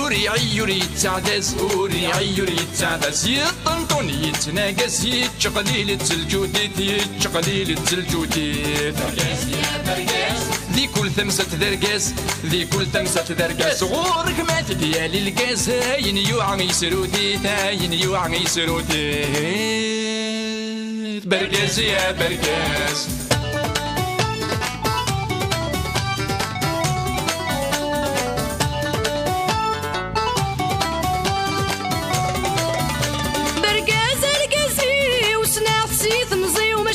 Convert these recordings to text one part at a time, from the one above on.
وري عيوري تعدس وري عيوري تعدس يطنطن يتناقص يتشقليل التلجوديت يتشقليل التلجوديت برقاس يا برقاس ذي كل ثمسة درقاس ذي كل ثمسة درقاس غورك مات ديالي القاس هاين يوعى يسروديت هاين يوعى يسروديت برقاس يا برقاس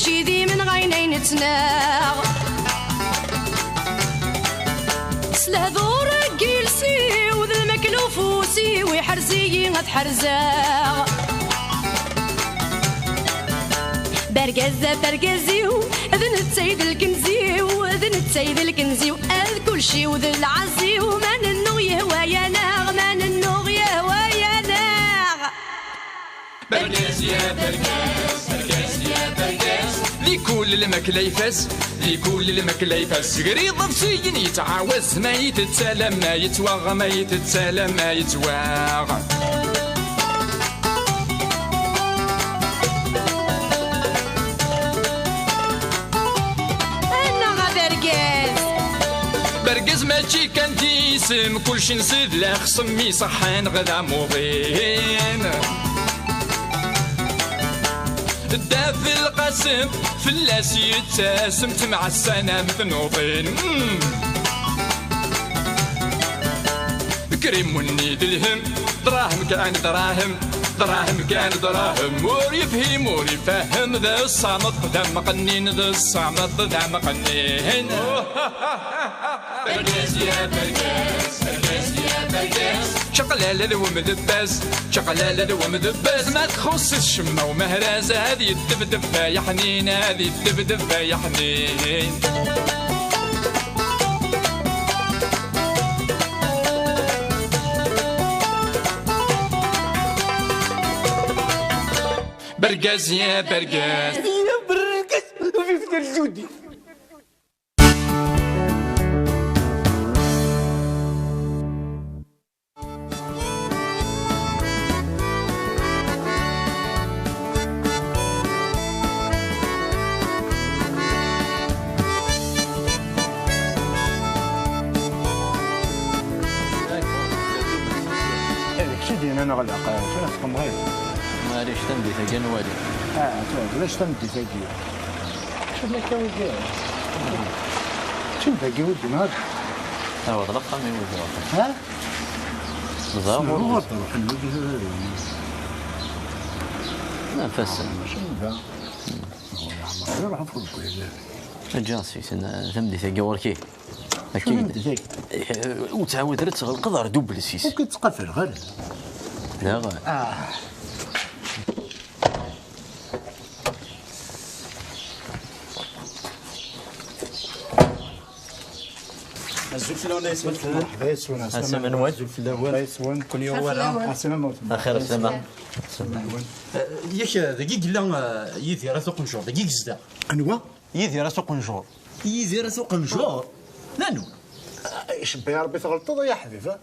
ماشي ذي من غينين تناغ سلهذور جيلسي وذا المكلوفوسي ويحرزي غتحرزاغ برقزة برقزيو اذن التسيد الكنزيو اذن التسيد الكنزيو اذ كل شي وذا العزيو من النوغ يهوى يا ناغ من النوغ يهوى يا ناغ برقاس يا برقاس برقاس يا برقاس ذي كل الماكلة يفاس ذي كل الماكلة يفاس قريض بسين يتعاوز ما يتسالم ما يتواغ ما يتسالم ما يتواغ برقز ماشي كان تيسم كلشي نسيد لا خصمي صحان غدا موغين الدافي القاسم فلاس يتساسم تمع السنة مثنوطين كريم ونيد الهم دراهم كان دراهم دراهم كان دراهم مور يفهم مور يفهم ذا الصامت ذا مقنين ذا الصامت ذا مقنين برقاس يا برقاس برقاس يا برقاس شقلالة ذو مذباس شقلالة ذو مذباس ما تخص الشمة ومهرازة هذه الدبدب يا حنين هذه الدبدب يا حنين برقاس يا برقاس يا برقاس وفي فتر الجودي انا غلق شنو تقوم غير ما ليش تمدي ثقي نوالي ليش تمدي ثقي شوف لك يا ولدي شوف ثقي ولدي ما هو طلقها من ولدي ها نظام هو طلق الولدي لا نفسر شنو ذا هو راح ندخل كويس الجاس في سنة تمدي ثقي وركي اكيد وتعود رتغ القدر دوبل سيس ممكن تقفل غير لا غير الزلفلة يسمى يسوون اسمع من وجه في الاول يسوون كل يوم ولا اسمع اخر السماء ياك دقيق لا يدي راه سوق نجور دقيق زدا انوا يدي راه سوق نجور يدي راه سوق نجور نانو شبه يا ربي تغلطوا يا حبيبه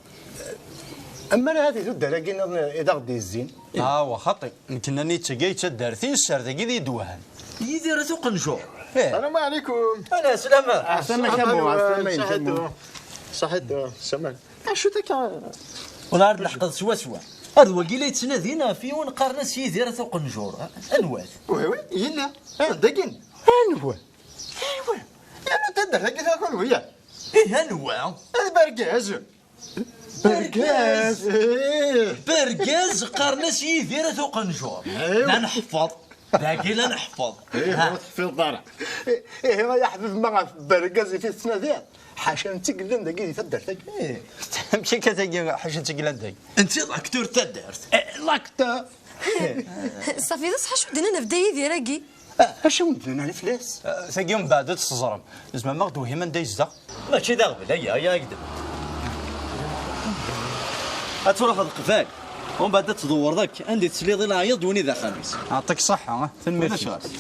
اما انا هذه تدار لكن اذا غدي الزين وخطي يمكن اني تجي تدارتين الشهر دقيق ذي دوهان يدي راه سوق نجور السلام عليكم انا سلامة سلامة صحيت سمان شو ذاك ولا عاد لحقت سوا هذا وكيلا يتسنادينا في ونقارنا سيدي راه سوق نجور انوات وي يلا دقين انوا ايوا انا تدار لك تاكل ويا انوا هذا برقاز برقاز قارنا سيدي راه سوق نجور لا نحفظ باقي لا نحفظ في الضرع ما يحفظ مع برقاز في السنه ذي حاشا انت قلنا دقيقه تدار مشي كتاقي حاشا انت قلنا انت لاكتور تدارت لاكتور صافي صح شو بدينا نبدا يدي راكي اش ودنا الفلاس ثقي من بعد تصزرم زعما ما غدوه من دايزدا ماشي دا غبل هيا قدام اتروح هاد القفال ومن بعد تدور ذاك عندي تسليض الى عيط وني ذا خميس يعطيك الصحه تنمير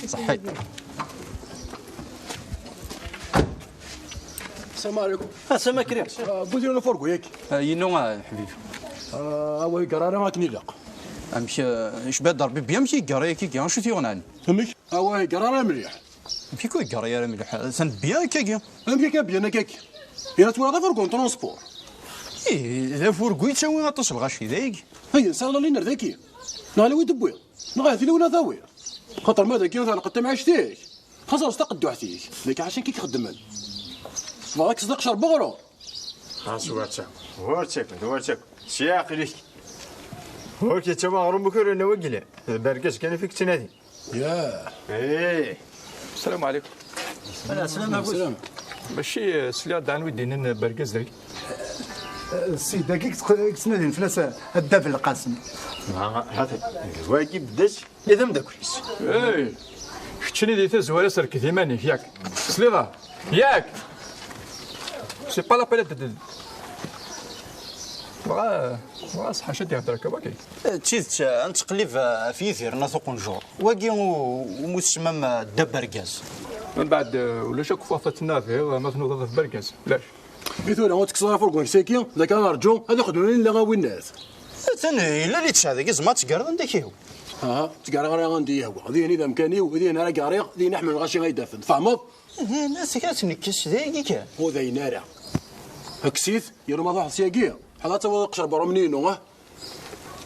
صحيت السلام عليكم السلام كريم بودي انا فوركو ياك ينو حبيبي هو يقرا راك نلق امشي اش باد ربي بيا مشي يقرا كي شو تيونان فهمك هو يقرا مليح في كو يقرا يا مليح سن بيا كي فهمك بيان كاك يا تو هذا فرقون ترونسبور ايه ذا فورغوي تسوي غطس الغاشي ذاك هيا سال الله لينا ذاكي نغالي ويدبويا نغالي لونا ثاوية خاطر ماذا كي مثلا قدام عشتيك خاصة استقدو عتيك ذاك عشان كي خدمن راك صدق شرب بغرو خاص ورتك سياق ليك هو كي تما غرم بكره انا وقله برقص كان فيك تنادي ياه ايه السلام عليكم. السلام عليكم ماشي سلياد عن ودي نن برقز ذاك. السيد دقيق تنادي فلاس الدافع القاسم هذا الواجب داش اذا مدا كويس ايه شتني دي تزوار سرك ثمانية ياك سليضة ياك سي با لا بيل بغا صحا شادي هضرك باكي تشيت نتقلب في يثير ناثوق نجور واقي ومسمم دبر غاز من بعد ولا شاك فافتنا فيه ما تنوض في بركاز لاش بيثونا هو تكسر فوق ساكي ذاك انا رجو هذا خدمني اللي غاوي الناس ثاني الا اللي تشاد زعما تقرا عندك هو تقرا غير غندي هو هذه اذا مكاني وهذه انا قاري ذي نحمل غاشي غيدافن فهمت الناس كتنكس ذاك هو ذي نارع هكسيث يرو ما ضاع سياقيه حالات هو قشر برا منين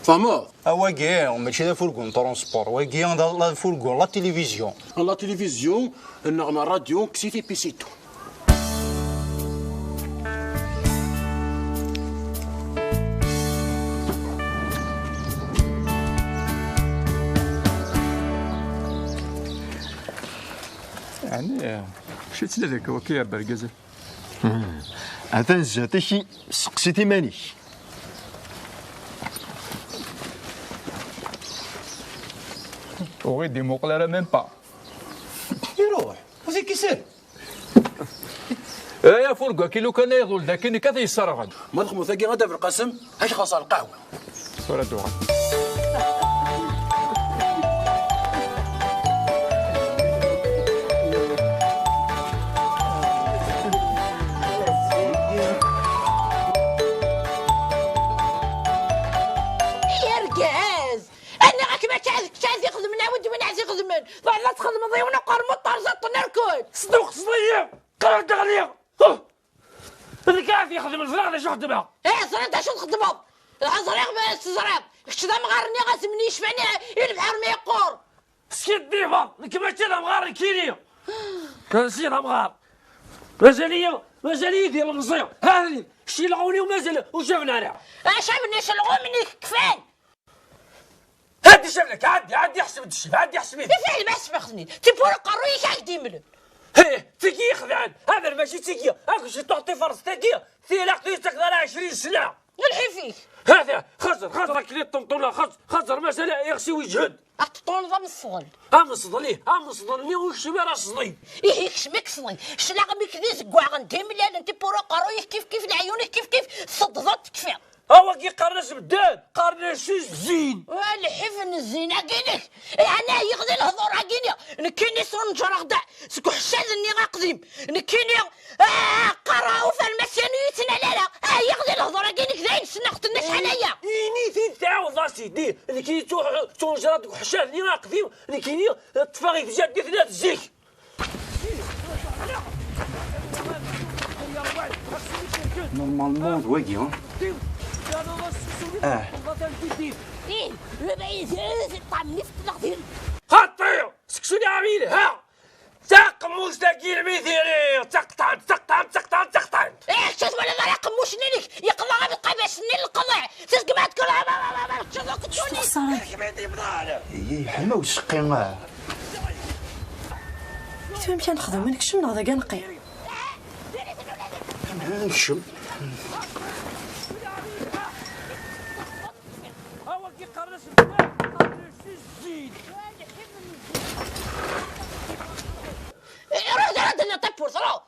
فهمت واقي ماشي ذا فورغون ترونسبور واقي لا فورغون لا تيليفزيون لا تلفزيون النغمه الراديو كسيتي بيسيتو يعني شي تلذك وكيا برقزه هذا جاتي سقسيتي ماني وغيدي مقلره ميم با يروح وزي كيسير يا فورغا كي لو كان يغول لكن كذا يسرغ ما تخمو ثقي غدا في القسم هاش خاص القهوه صورة دوغا بعد لا تخدم ضيونا قرمو طارزات نركض صدوق صديق قرر تغليق اللي قاعد يخدم الفراغ شو خدمها صرت شو تخدمها العزريق بس زريق كشتا مغارني غاسمني يشفعني البحر ما يقور سكيت ديفا كما تينا مغار كينيا كنسينا مغار مازال يدير المصير هذه شي لغوني ومازال وشافنا انا شافني شلغوني كفاين هادي شافلك عادي يحسب الشيف عادي يحسب يدي فعل ما سبقني تبور قروي كاع يمل تيكي خدعان هذا ماشي تيكي هاك شي تعطي فرص تيكي ثيلاق تقدر 20 سنه نلحي فيك هذا خزر كلي طنطوله خزر مازال يغسي ويجهد الطول ضم الصغل امصدلي وش راه صدي ايه كشمك صدي شلاغ مكذي زكوا غندي ملي انت بورو قروي كيف العيون كيف صدضت كفا هو كي قرناش بالدان قرناش الزين الحفن الزين اكينك انا يغدي الهضور اكيني نكيني سون نجر غدا سكو حشاد اني غاقديم نكيني قراو فالمسيانيتنا لا يغدي الهضور اكينك داير سنقت الناس حنايا اني تعاود راسي اللي كي تونجرات وحشاد اللي غاقديم اللي كيني تفاغي في جاد ثلاث زيك نورمالمون واقي خطير سكسوني عميل ها تقموش تاكي الميثيري تقطع شوف ولا ذا قموش نينك يقضى غير القباش نين القضاء تسق ما تكون اي حما وسقي تمشي نخدم منك شنو هذا كاع نقي نشم روح دار طيبور صلو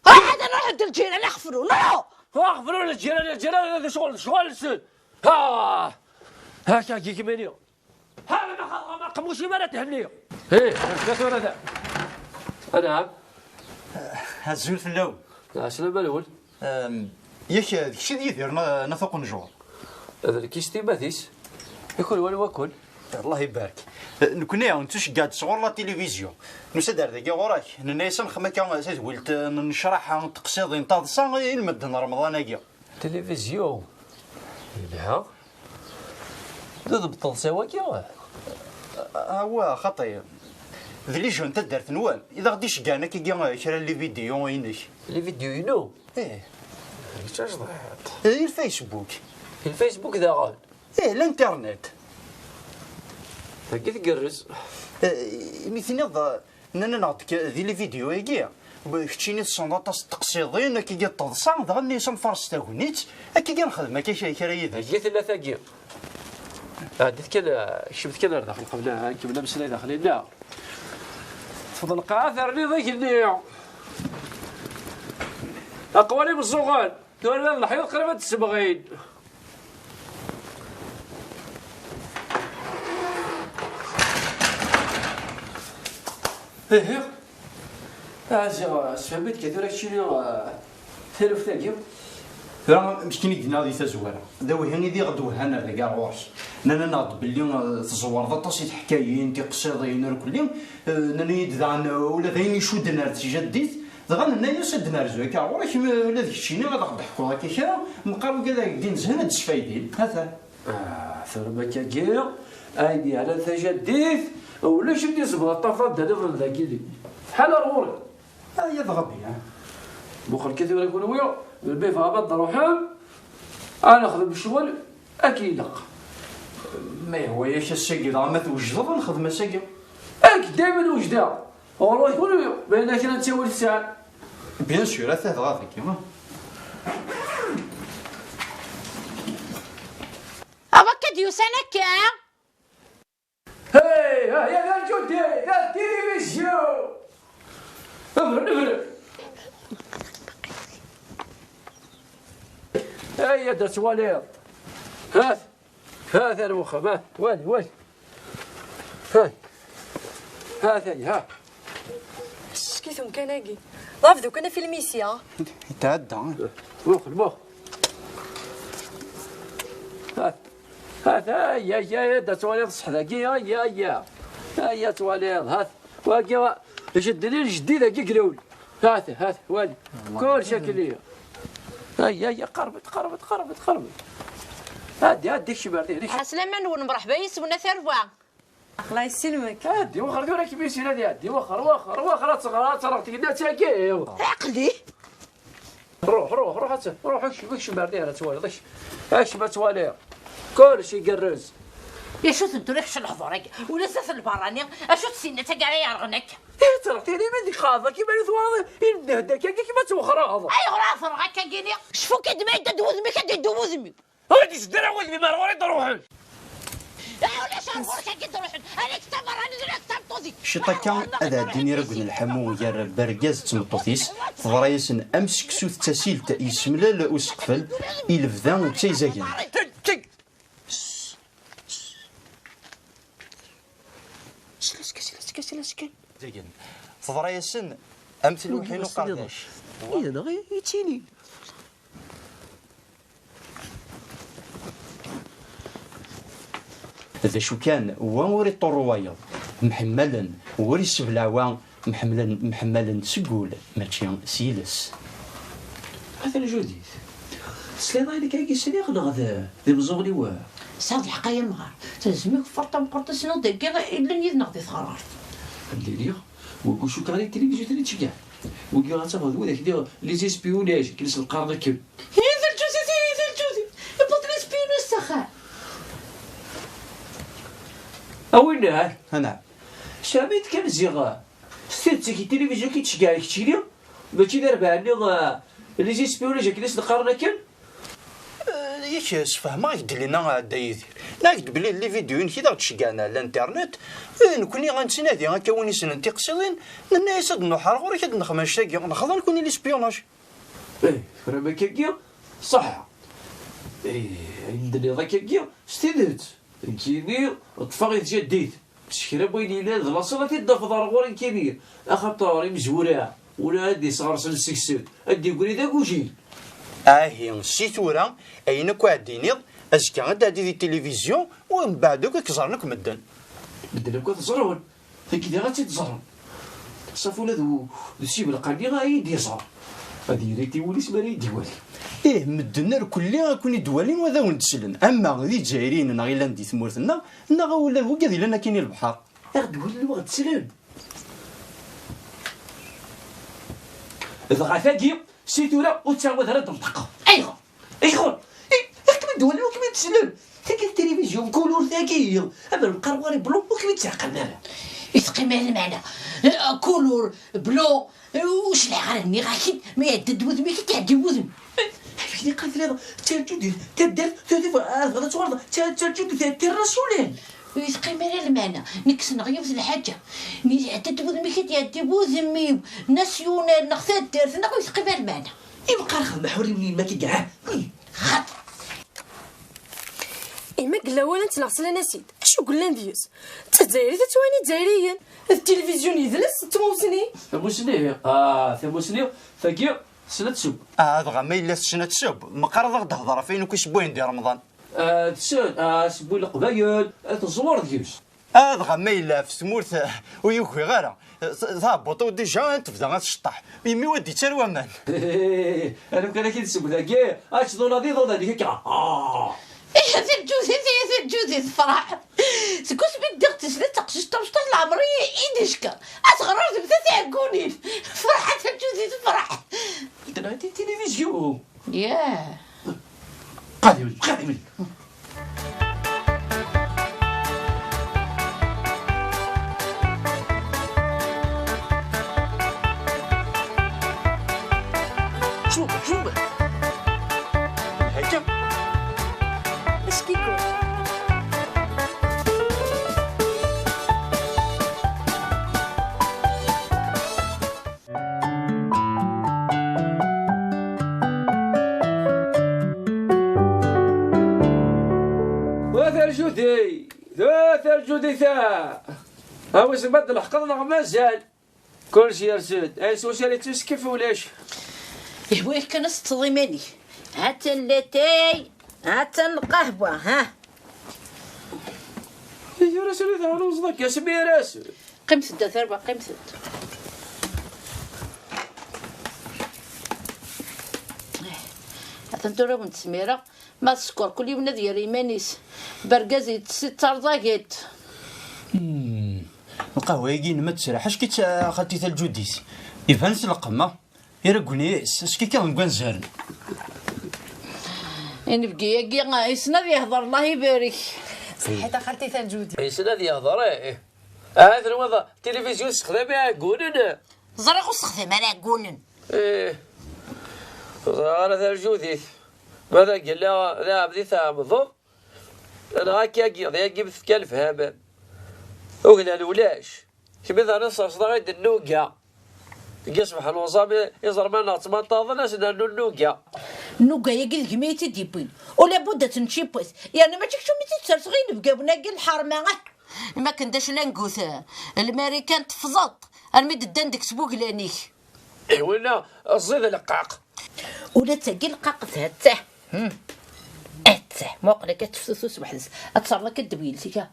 هذا نروح عند الجيران يحفروا اغفروا للجيران هذا شغل السن هاكا كي كمانيو هذا ما قموش ما تهنيو كاس هذا انا هزول في الاول السلام الاول ياك داكشي اللي يدير نفوق نجور هذا الكيستي ماثيس ياكل والو واكل. الله يبارك. نكوني نتوش قاعد صغور لا تلفزيون نسدار ذاك غوراك نيسان خما كان ولت نشرح تقصيد تاضصا المدن رمضان هكا تلفزيون لا ضبط سواكي هو خطير ذلي جون تدارت نوال اذا غديش كاع كي كرا لي فيديو وينك لي فيديو ينو ايش ضحت الفيسبوك الفيسبوك ذا غال الانترنت هكي تقرز مثلا نانا نعطيك ذي لي فيديو هكيا كتشيني الصنداطاس تقصيضين كي تضصا دغني سم فرس تاغنيت كي نخدم كي كرا يدك هي ثلاثه كي عديت كذا شفت كذا داخل قبلها كنا مسنا داخلين لا تفضل قاعه ثرني ضيك النيع اقوالي بالصغال دول الحيط قريبه السبغين ايه سفهمت كثير شنو ثلاث ثاقيم راه مسكين يدنا ذي تزويره ذوي هاني ذي غدو هنا ذا كاع غورس نانا ناض باللي تزور ذا طاسي حكايين تقصيضين كلهم نانا يدعنا ولا ذاين يشودنا تجديت دغنا نانا يسدنا رزوي كاع غورك ولا ذاك الشيء غادي نضحكوا هكا كرا نقالوا كذا دين زهنا تسفايدين هذا ثربا كاكير ايدي على تجديت ولا شدي زبط طفرات هذا ذاك اللي بحال الغوري يا ضغبي بخل كثير يكون ويا البيف هبط روحهم انا نخدم بالشغل اكيد لق ما هو ياش الساقي راه ما توجد نخدم الساقي اكيد دائما وجده والله يكون بين كنا نسوي الساعه بيان سور هذا غادي كيما أبا كديو سنة هاي يا الجودي يا التلفزيون افرق هيا درت وليض هات المخ هات وين ها سكيتهم كناكي رافدو كنا في الميسيا يتعدى المخ هات هيا درت وليض صحذاكي هيا تواليض هات واقي جدني الجديد هكي قلول هات والي كل شكل هيا قربت هادي شبارتي سليمان ونمرحبا يسمونا ثروة الله يسلمك هادي وخر دورا كيميسين هادي وخر تصرفتي قلنا تاكي عقلي روح شبارتي انا توالي اش ما توالي كل شيء قرز يا شو انتو لك شو الحضور ولا ساس البراني اشو تسينا تقاري يرغنك ترى ما ديك خاضه كيما ثواني يندهدك كيما توخر هذا اي غرا فرغا كاكيني شفو كدما يدوزمي كدوزمي هادي سدر ولدي ما روحي تروحوا ولا شنو كي تروحوا انا كتمر انا كتب طوزي شطكا هذا الدنيا رجل الحمو يا برجاز تمطوطيس فضرايسن امسك سوث تسيل يسملال وسقفل يلفذان وتيزاكن سكن زين فضرايسن امثل وحين وقرداش هذا غير يتيني هذا شو كان وري الطروايض محملا وري السبلاوان محملا سقول ماشي سيلس هذا الجديد سلينا اللي كاين يسليق نغذا ذي مزغلي واه صاد الحقايا مغار تلزمك فرطه مقرطه سنو دقيقه الا يدنا غادي تخرار اللي وكل شو كان التلفزيون تري تشجع وكي غاتبغى ذاك ديال لي زيسبيوناج كيلس القرن الكل هذا الجوزي يبغى لي سبيوناج سخان اوين هنا شاميت كان زيغا ستي كي التلفزيون كيتشجع لك تشيلي ماشي دار بالي لي زيسبيوناج كيلس القرن الكل ياك سفهما يدير لنا دايدير ناكد بلي لي فيديو كي تشجعنا على الانترنت نكوني غنتنادي هكا وين سنن تيقصدين لنا يسد نحر غير كد نخمش تاكي نخضر نكوني لي سبيوناج فرما كاكيا صح عندنا ذاك ستيدت كيني طفاغي تجديد شكرا بويني لا لاصه تيضاف دار غورين كبير اخا طاري مزوره ولا هادي صغار سلسكسود هادي يقولي ذاك وجيل اهي السيتورا اين كوادينيض ازكى غدا دي التلفزيون ومن بعد كيزرنك مدن بدنا تزرون كي غادي تزرون صافي ولا ذو السيب القلبي غايدي يزرع هذه ريتي وليس ما ريدي ولي ايه مدنا كلنا كون دوالين وذا ونتسلن اما ذي جايرين نا غير ندي ثمورتنا نا ولا هو كذا لنا كاين البحر غدولي وغتسلم إذا غافاكي سيتورا وتساوى هذا المنطقة أيغا كما تولي وكما تسلم تاكي التلفزيون كولور ثاكي أما القرواري بلو وكما تعقل معاه يثقي مع المعنى كولور بلو وش العرني غاكي ما يعدد وذمي كي تعدي وذم فيني قالت لي تاجود تدار هذا صور تاجود الرسولين يثقي مع المعنى نكس نغيب في الحاجة يعدد وذمي كي تعدي وذمي ناسيونال نختار دارت نقول يثقي مع المعنى يبقى رخم محوري منين ما كيقعاه خاطر إما قلا ولا انت نغسل نسيت شو قلنا نديوز تزايري تتواني تزايريا التلفزيون يدلس تموسني تموسني ثقيل سنة سب هذا ما إلا سنة سب مقرض غدا هضره فين وكيسبوين ديال رمضان تسن سبوي القبايل تزور ديوز هذا ما إلا في سمورت ويوكي غيره ثابطو ديجا تبدا غتشطح يمي ودي حتى الومان انا كان كنسب ذاك اش ضونا دي ضونا ديك هذا الجوز الفرح سكوس بدك تسلت تقشش تمشطح العمرية إيدشكا أصغرار تبدا تعقوني فرحة الجوز الفرح درا دي التلفزيون ياه قادم شوف هكا اش كيكون ثلاث جودي ثا هاو زبد الحقنا مازال كل شيء يرسد اي سوشيالي تسكف ولاش يهويه كان استضيماني هاتا اللاتاي هاتا القهوة ها يا راسل ذا رصدك يا سمي راسل قيم سدة ثربة قيم سدة هاتا ندورا بنت سميرة ما تسكر كل يوم نذير يمانيس برقازي ست رضاقات القهوة يجينا ما تسرح اش كي خديت الجوديس يفان سلقمة يرقوني اسكي كنبقى زهرن نبقي يا يسنا يهضر الله يبارك صحيت اخرتي ثا الجودي يسنا يهضر هذا الوضع التلفزيون استخدامي عقونن زرق استخدام على عقونن انا ذا الجودي ماذا قال لا بدي ثامض انا هاكي يجيب ثكالف هبا وقلنا الولاش كيما ذا نص صدايد النوقة يصبح الوصابي يزرب لنا 18 ناس النوقة النوقة يقل كميتي ديبين ولا بد تنشيبوس يعني ما تشوف متي تسرسغين نبقى بناقل الحرمة ما كنداش لا نقوث الامريكان تفضط الميد الدندك سبوق لانيك ايوا الزيد القاق ولا تقل قاق هاته موقلك تفسوس وحدث اتصرلك الدبيلتي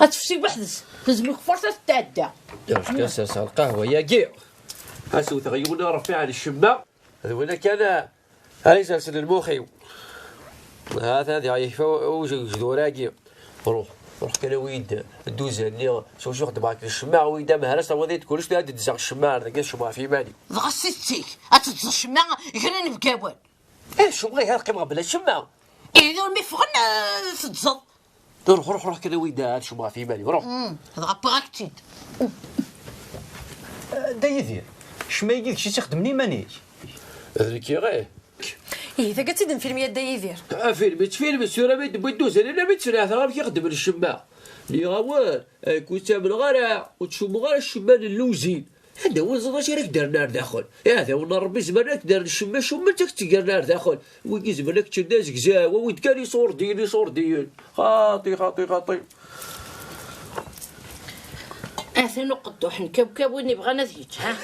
اتفسي وحدث لازم فرصه تعدى كاس القهوه يا كيع هاسو تغيبنا رفيع على الشمه هذا ولا كان هاي سلسل المخيو هذا يفا وجد وراكي روح كان ويد الدوزه اللي شو خد معك الشماع ويدا مهرس وديت كلش تهدد تزغ الشماع هذاك الشماع في بالي غسيتيك اتزغ الشماع غير نبكاوان شو بغي هاد قيمه بلا الشماع اذا ما فغنا تتزغ روح كان ويدا الشماع في بالي روح هذا باكتيد دا يدير شما يجيك شي تخدمني مانيش هذيك غير إذا قلت تدن فيلم يدا يدير فيلم السورة بيت بيدوز أنا بيت سرعة ثغر كيخدم الشماع اللي غوار كنت تعمل غرا وتشوم غرا الشمان اللوزين هذا هو الزضا شارك دار نار داخل هذا هو ربي زمانك دار الشمال شو ما تكتي نار داخل ويجي زمانك تشداز كزاوة وين كان يصور دين خاطي اثنو قدوح نكبكب وين بغا نذيج ها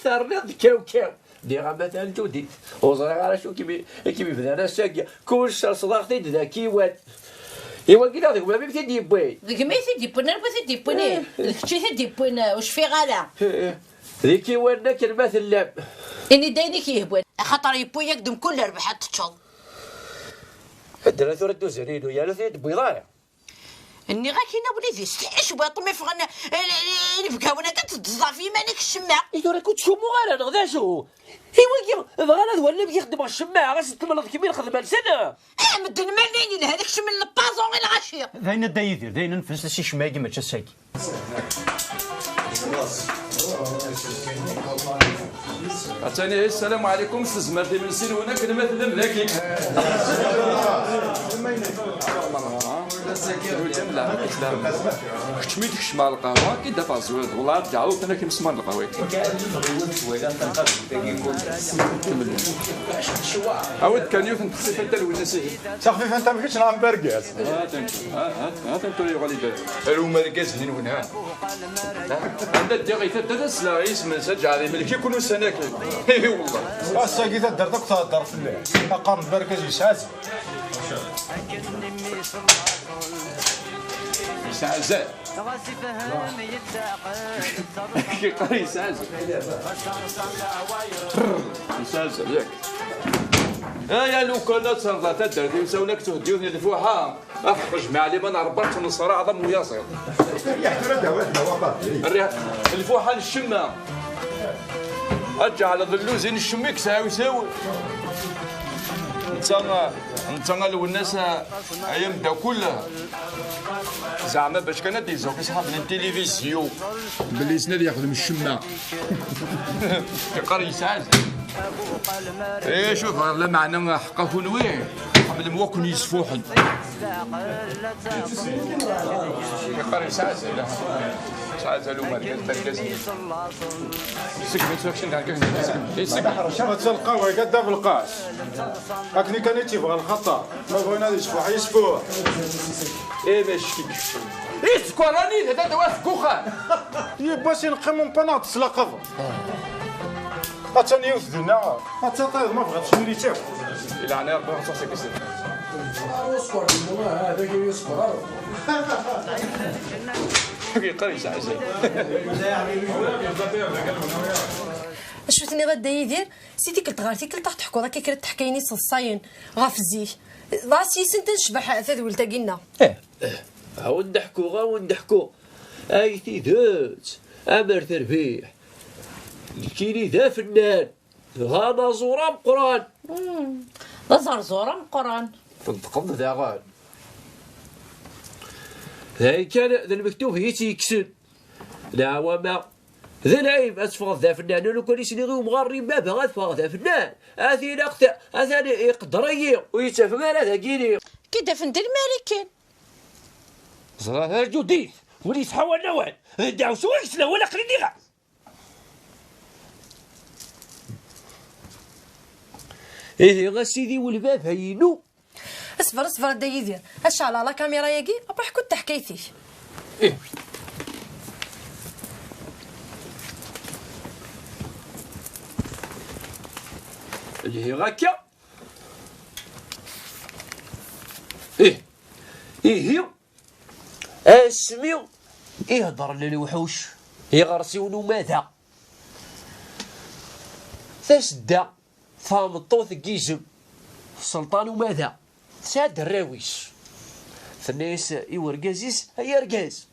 ثرنض كاو ديغا مثلا جودي وزرع على شو كيمي بدانا الساقية كل شهر صداقتي ذاكي واد إيوا كي هذاك ما بيبتي ديبوي ذيك ما يديبونا ما تديبوني كشي تديبونا واش في غالا ذيك وانا كلمة اللعب اني دايني كيهبون خاطر يبوي يقدم كل ربحة تشوض عندنا ثورة دوزرين ويا لا ثورة بيضايع اني غاكينا وليدي استحش بغا طمي فغنا نبكاونا كتتزافي مالك الشماع إذا كنت شو مغالا نغدا شو إيوا كي غالا ذو اللي بيخدم على الشماعة غاس تمرض كيما يخدم على سنة مدن ماليني لهذاك شي من البازون غير الغاشية داينا دا يدير داينا نفس شي شماكي ما تشاساكي عطاني السلام عليكم استزمرتي من سين هنا كلمة الملاكي كتميت كشمع القهوة كي دفع الزواد والله تعاود انا كنسمع القهوة عاود كان يوث نتخسف انت الونسي تخفيف انت ما كنتش نعم برقاز هذا انت اللي غادي دير الو مركز هنا وهنا عندك ديغي تدا سلايس من سجع على ملكي يكونوا سناكل اي والله الساقي تدر داك تهضر في الليل اقام بركاز يسعز يسعزل كي قري يسعزل يسعزل ياك يا لو كنا تصرفات الدردي وساوناك تهديوني الفوحه اخرج مع لي من ربطت من الصراع عظم ويصير الفوحه للشمه ارجع على ظلوزين الشميك ساوي ساوي انت لو الناس ايام دا كلها زعما باش كان ديزو كيسحب من التلفزيون باللي سناد ياخذ من الشمه يقري يسعز ايه شوف لا معنى حقه فنويه قبل موكن يسفوحن يقري يسعز يسعز له مركز سكبت سكشن ما تلقاوها قدا في القاس هاكني كان تيبغى الخطا ما بغينا يسفوح يسفوح ايه ماشي ايه سكوراني هذا دواء كوخان باش نقيمو بناط سلاقف اتاني يوثدنا اتطيب ما بغاتش نولي تاكل الى انا 4 كيسير اسكر هذا يسكر يقري يسعز شفتني غدا يدير سيدي كنت غارتي كنت تحكوا ذاك كرت تحكيني صصاين غافزيه راسي سنت نشبح ثلاث ولتاقينا عاود نضحكوا اي ذات امر تربيح الكيني ذا فنان غانا زورا مقران زرزورة مقران تنتقض ذا غان ذا كان ذا المكتوب هي تيكسن لا وما ذا العيب أسفغ ذا فنان لو كان يسني غير مغري ما بغا أسفغ ذا فنان أثي نقطع أثاني يقدر ويتفق على ذا كيني كي فند الماريكان زرا ذا الجديد وليس حوال نوال دعو سواكس له ولا قريدي غا إيه غا سيدي والباب هينو اصبر دا يدير اش على لا كاميرا ياكي ابا كنت حكيتي إيه اللي هي غاكا إيه هي اسميو يهضر للوحوش يغرسيونو ماذا تسدى فام الطوث كيزم السلطان وماذا ساد الراويش ثنيس يورقازيس هي رقاز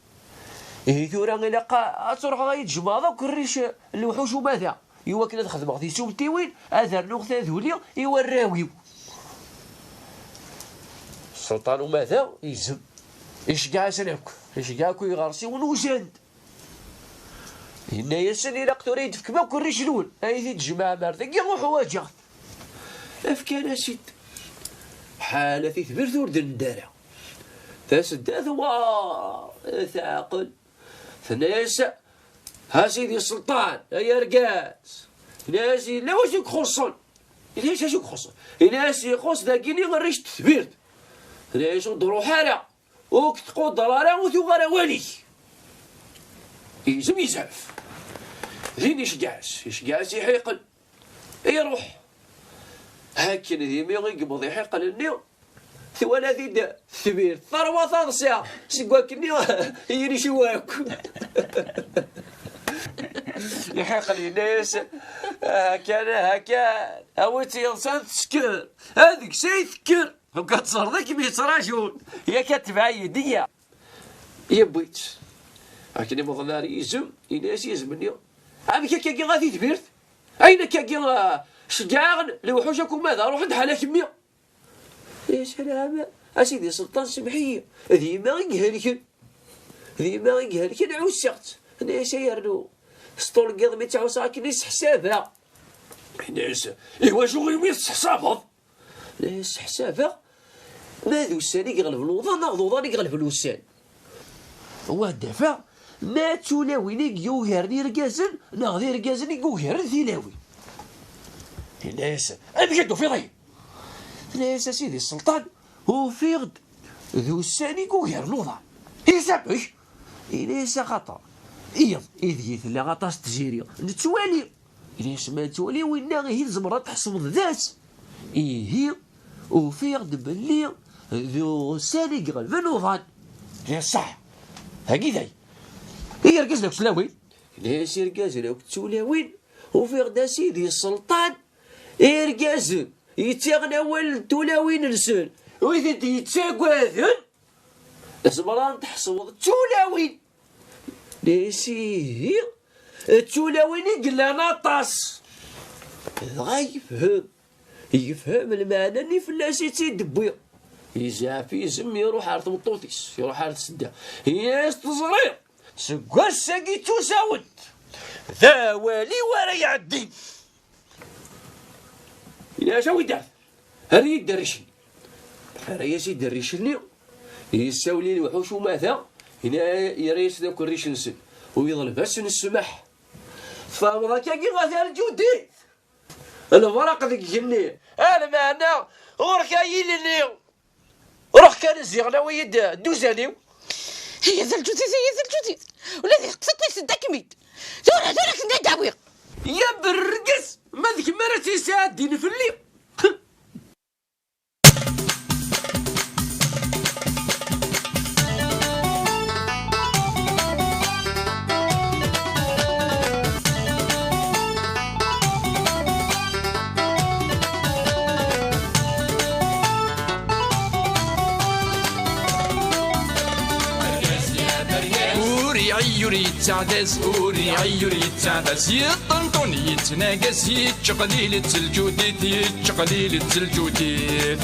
إيه ثورا غيلاقا تروح غيتجمع ذاك الريش الوحوش وماذا إوا كنا نخدم غادي سوم تيوين أثر نغثا ذولي إوا الراويو السلطان وماذا يزم يشقع سناك يشقعكو يغرسي ونوجد هنا يسن إلا قتوري تفكما كل ريش الأول هاي تجمع مارتك يروح واجه أفكان سيد حالة تثبر ثور دندارة تسدى ثم ثاقل ثناس ها سيدي السلطان يا رقاس ناس لا واش يخصن ليش اش يخصن ناس يخص ذاكيني غريش تثبير ناس ندورو حالة وكتقود ضرارة وثو غرا والي يزم يزعف ذين يشقاس يحيقل يروح هاكين ذيمي يقبض يحيقل النيو ثوانا ذي ثبير ثروة ثانسيا سيقواك النيو يجري شواك يحيقل الناس هكا هاوتي ينسان تسكر هذيك شي تذكر وكتصر ذاك بيتراجون هي كتبع يديا يبيت لكن مظلار يزم يناس يزمني عام كاكي غادي تبيرت اين كاكي شجاعن لوحوشكم ماذا روح عند حالك مية يا سلام اسيدي سلطان سمحيه ديما يقهلك عوسقت ناس يرنو سطول قضمي تاعو ساكن حسابها ناس ايوا شغل يميس حسابها ناس حسابها ماذا السان يغلب الوضع نغضوضان يغلب الوسان هو الدافع ما تولاوين يوهرني رقازن نغذي رقازن يوهر ثيلاوي الناس أبيض في ضي الناس سيدي السلطان هو في غد ذو الساني يوهر الوضع يسبش الناس خطر إذ يثلا غطاس تجيري نتوالي الناس ما توالي وين غير زمرة تحصل ذات هي وفي غد بلي ذو الساني يغلب الوضع يا صح هكذا يركز لك سلاوين ناس يركز لك تسولاوين وفي غدا سيدي السلطان يركز يتغناول تولاوين الرسل وإذا يتساقواذن زمران تحصل تولاوين ناسي التولاوين يقلنا طاس يفهم المعنى اللي فلاسي تيدبويا يزعف يزم يروح عرض مطوطيس يروح عرض سدا ياس تزرير سكر ساقي تساود ذا والي ورا يعدي يا شاوي دار هري يدرشني هري يدرشني يساولي الوحوش وماذا هنا يريس ذاك الريش نسن ويظل بس السمح فامضا كاكي غاثي الجودي الفرق ذيك جني انا معنا غورك يلي روح كان الزيغنا ويد دوزانيو هي ذا الجديد ولا ذي قصتني سدك ميت دورك نداوي يا برقس ما ذيك مرتي سادين في الليل عيوري تعدز أوري عيوري تعدز يطنطن يتناقص يتشقليل التلجوديت يتشقليل التلجوديت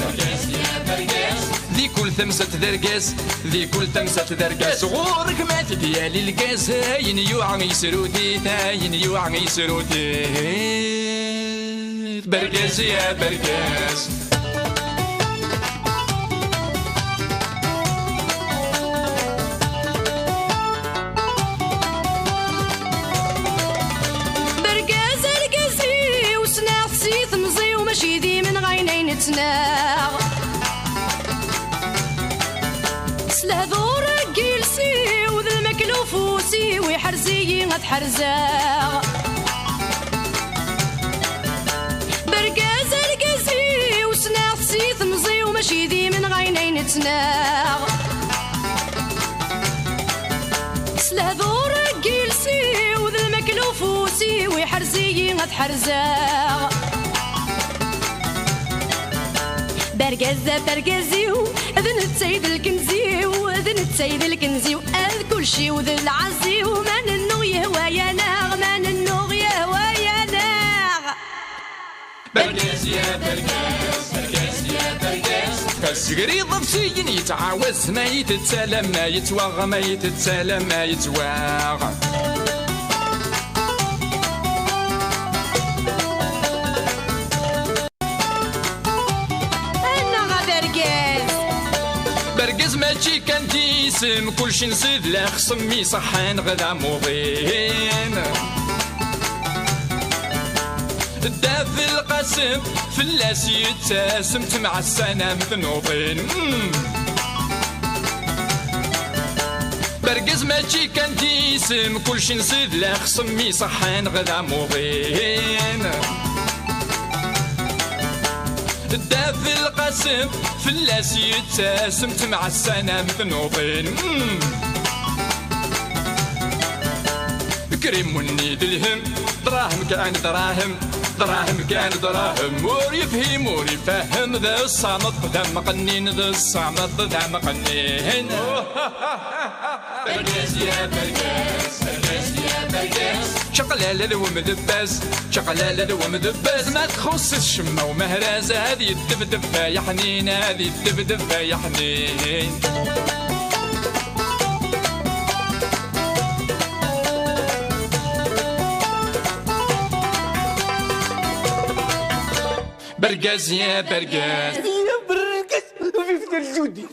ذي كل ثمسة درقاس ذي كل ثمسة درقاس غورك ما تديالي القاس هاين يوعى يسروديت هاين يوعى يسروديت برقاس يا برقاس سلهذور جيلسي وذا المكلوفوسي ويحرزي غتحرزاغ برقاز رقازي وسناغ سيث مزي وماشي ذي من غينين تناغ سلهذور جيلسي وذا المكلوفوسي ويحرزي غتحرزاغ برقزيو اذن السيد الكنزيو اذن السيد الكنزيو اذ كل شي وذ العزيو من النو يهوى يا ناغ من النو يهوى يا ناغ برقاز يا برقاز برقاز يا برقاز كالسقري ضبسيين يتعاوز ما يتسالم ما يتواغ ما يتسالم ما يتواغ برقز ماشي كان تيسم كلشي نصيد لا خصمي صحان غدا موضين الداف القاسم فلاس يتسمت مع السنة مثنوطين برقز ماشي كان جيسم كلشي نصيد لا خصمي صحان غدا موضين الدافي القاسم فلاس يتسم مع السنة مثنوطين كريم ونيد الهم دراهم كان دراهم دراهم كان دراهم ور يفهم ور يفهم ذا الصامت ذا مقنين ذا الصامت ذا مقنين برقاس يا برقاس برقاس يا برقاس شقلالة ذو مدباز شقلالة ذو مدباز ما تخص الشمة ومهراز هذه الدبدب يا حنين هذه الدبدب يا حنين برقاس يا برقاس يا برقاس في فتر جودي